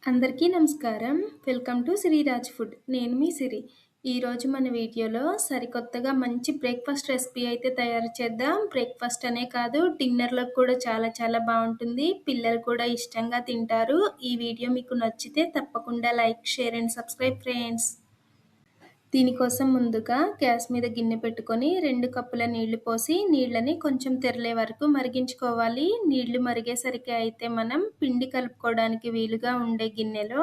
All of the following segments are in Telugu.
అందరికీ నమస్కారం. Welcome to Sreeraj food. నేను మీ సిరి. ఈరోజు మన వీడియోలో సరికొత్తగా మంచి బ్రేక్‌ఫాస్ట్ రెసిపీ అయితే తయారు చేద్దాం. బ్రేక్‌ఫాస్ట్ అనే కాదు డిన్నర్‌లోకి కూడా చాలా చాలా బావుంటుంది. పిల్లలు కూడా ఇష్టంగా తింటారు. ఈ వీడియో మీకు నచ్చితే తప్పకుండా like, share and subscribe friends. దీనికోసం ముందుగా గ్యాస్ మీద గిన్నె పెట్టుకొని 2 కప్పుల నీళ్లు పోసి నీళ్ళని కొంచెం తెరలే వరకు మరిగించుకోవాలి. నీళ్లు మరిగేసరికి అయితే మనం పిండి కలుపుకోవడానికి వీలుగా ఉండే గిన్నెలో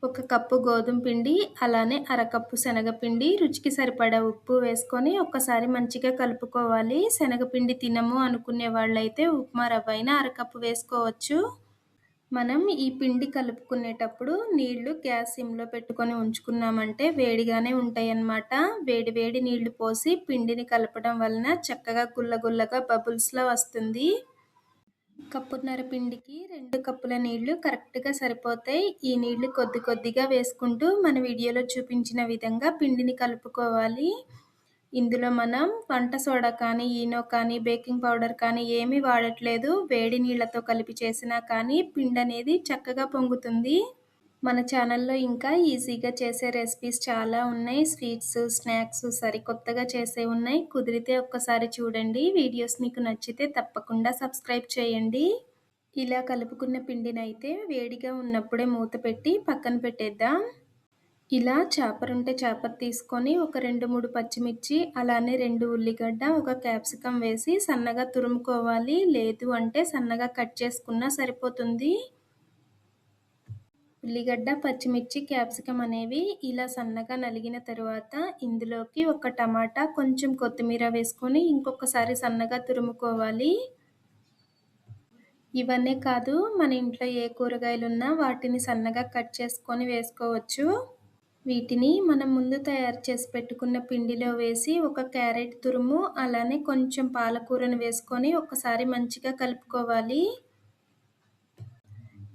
1 కప్పు గోధుమ పిండి, అలానే అరకప్పు శనగపిండి, రుచికి సరిపడా ఉప్పు వేసుకొని ఒక్కసారి మంచిగా కలుపుకోవాలి. శనగపిండి తినము అనుకునే వాళ్ళైతే ఉప్మా రవ్వ అయినా అరకప్పు వేసుకోవచ్చు. మనం ఈ పిండి కలుపుకునేటప్పుడు నీళ్లు గ్యాస్ సిమ్‌లో పెట్టుకొని ఉంచుకున్నామంటే వేడిగానే ఉంటాయన్నమాట. వేడి వేడి నీళ్లు పోసి పిండిని కలపడం వలన చక్కగా గుల్లగుల్లగా బబుల్స్‌లా వస్తుంది. కప్పున్నర పిండికి 2 కప్పుల నీళ్లు కరెక్ట్‌గా సరిపోతాయి. ఈ నీళ్లు కొద్ది కొద్దిగా వేసుకుంటూ మన వీడియోలో చూపించిన విధంగా పిండిని కలుపుకోవాలి. ఇందులో మనం వంట సోడా కానీ, ఈనో కానీ, బేకింగ్ పౌడర్ కానీ ఏమీ వాడట్లేదు. వేడి నీళ్లతో కలిపి చేసినా కానీ పిండనేది చక్కగా పొంగుతుంది. మన ఛానల్లో ఇంకా ఈజీగా చేసే రెసిపీస్ చాలా ఉన్నాయి. స్వీట్స్, స్నాక్స్ సరికొత్తగా చేసేవి ఉన్నాయి. కుదిరితే ఒక్కసారి చూడండి. వీడియోస్ మీకు నచ్చితే తప్పకుండా సబ్స్క్రైబ్ చేయండి. ఇలా కలుపుకున్న పిండినైతే వేడిగా ఉన్నప్పుడే మూత పెట్టి పక్కన పెట్టేద్దాం. ఇలా చాపరుంటే చాపర్ తీసుకొని ఒక 2, 3 పచ్చిమిర్చి, అలానే 2 ఉల్లిగడ్డ, ఒక క్యాప్సికం వేసి సన్నగా తురుముకోవాలి. లేదు అంటే సన్నగా కట్ చేసుకున్నా సరిపోతుంది. ఉల్లిగడ్డ, పచ్చిమిర్చి, క్యాప్సికం అనేవి ఇలా సన్నగా నలిగిన తరువాత ఇందులోకి ఒక టమాటా, కొంచెం కొత్తిమీర వేసుకొని ఇంకొకసారి సన్నగా తురుముకోవాలి. ఇవన్నీ కాదు, మన ఇంట్లో ఏ కూరగాయలున్నా వాటిని సన్నగా కట్ చేసుకొని వేసుకోవచ్చు. వీటిని మనం ముందు తయారు చేసి పెట్టుకున్న పిండిలో వేసి ఒక క్యారెట్ తురుము, అలానే కొంచెం పాలకూరను వేసుకొని ఒకసారి మంచిగా కలుపుకోవాలి.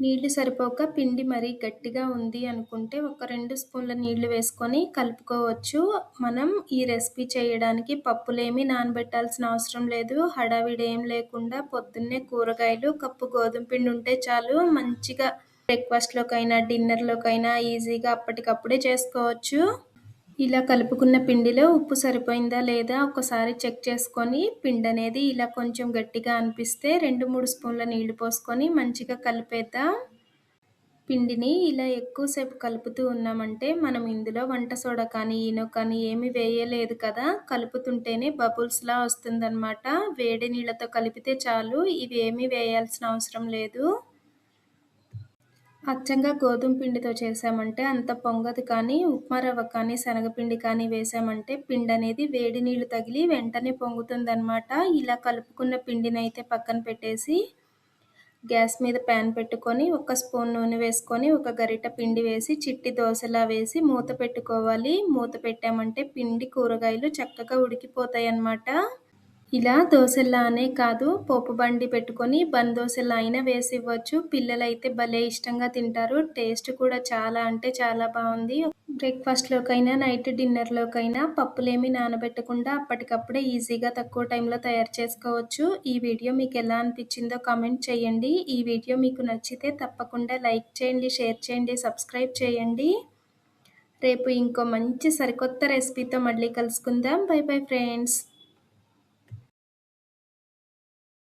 నీళ్లు సరిపోక పిండి మరీ గట్టిగా ఉంది అనుకుంటే ఒక 2 స్పూన్ల నీళ్లు వేసుకొని కలుపుకోవచ్చు. మనం ఈ రెసిపీ చేయడానికి పప్పులేమీ నానబెట్టాల్సిన అవసరం లేదు. హడావిడి ఏం లేకుండా పొద్దున్నే కూరగాయలు, కప్పు గోధుమ పిండి ఉంటే చాలు. మంచిగా బ్రేక్‌ఫాస్ట్‌లోకైనా, డిన్నర్‌లోకైనా ఈజీగా అప్పటికప్పుడే చేసుకోవచ్చు. ఇలా కలుపుకున్న పిండిలో ఉప్పు సరిపోయిందా లేదా ఒకసారి చెక్ చేసుకొని పిండనేది ఇలా కొంచెం గట్టిగా అనిపిస్తే 2, 3 స్పూన్ల నీళ్లు పోసుకొని మంచిగా కలిపేద్దాం. పిండిని ఇలా ఎక్కువసేపు కలుపుతూ ఉన్నామంటే మనం ఇందులో వంట సోడా కానీ, ఈనో కానీ ఏమీ వేయలేదు కదా. కలుపుతుంటేనే బబుల్స్‌లా వస్తుందన్నమాట. వేడి నీళ్లతో కలిపితే చాలు. ఇవి ఏమీ వేయాల్సిన అవసరం లేదు. అచ్చంగా గోధుమ పిండితో చేసామంటే అంత పొంగదు కానీ, ఉప్మా రవ్వ కానీ, శనగపిండి కానీ వేసామంటే పిండనేది వేడి నీళ్లు తగిలి వెంటనే పొంగుతుందన్నమాట. ఇలా కలుపుకున్న పిండినైతే పక్కన పెట్టేసి గ్యాస్ మీద ప్యాన్ పెట్టుకొని 1 స్పూన్ నూనె వేసుకొని ఒక గరిటె పిండి వేసి చిట్టి దోసలా వేసి మూత పెట్టుకోవాలి. మూత పెట్టామంటే పిండి, కూరగాయలు చక్కగా ఉడికిపోతాయన్నమాట. ఇలా దోసెల్లానే కాదు, పోపు బండి పెట్టుకొని బన్ దోసెల్లా అయినా వేసివ్వచ్చు. పిల్లలైతే భలే ఇష్టంగా తింటారు. టేస్ట్ కూడా చాలా అంటే చాలా బావుంది. బ్రేక్‌ఫాస్ట్‌లోకైనా, నైట్ డిన్నర్‌లోకైనా పప్పులేమీ నానబెట్టకుండా అప్పటికప్పుడే ఈజీగా తక్కువ టైంలో తయారు చేసుకోవచ్చు. ఈ వీడియో మీకు ఎలా అనిపించిందో కామెంట్ చేయండి. ఈ వీడియో మీకు నచ్చితే తప్పకుండా లైక్ చేయండి, షేర్ చేయండి, సబ్స్క్రైబ్ చేయండి. రేపు ఇంకో మంచి సరికొత్త రెసిపీతో మళ్ళీ కలుసుకుందాం. By bye friends.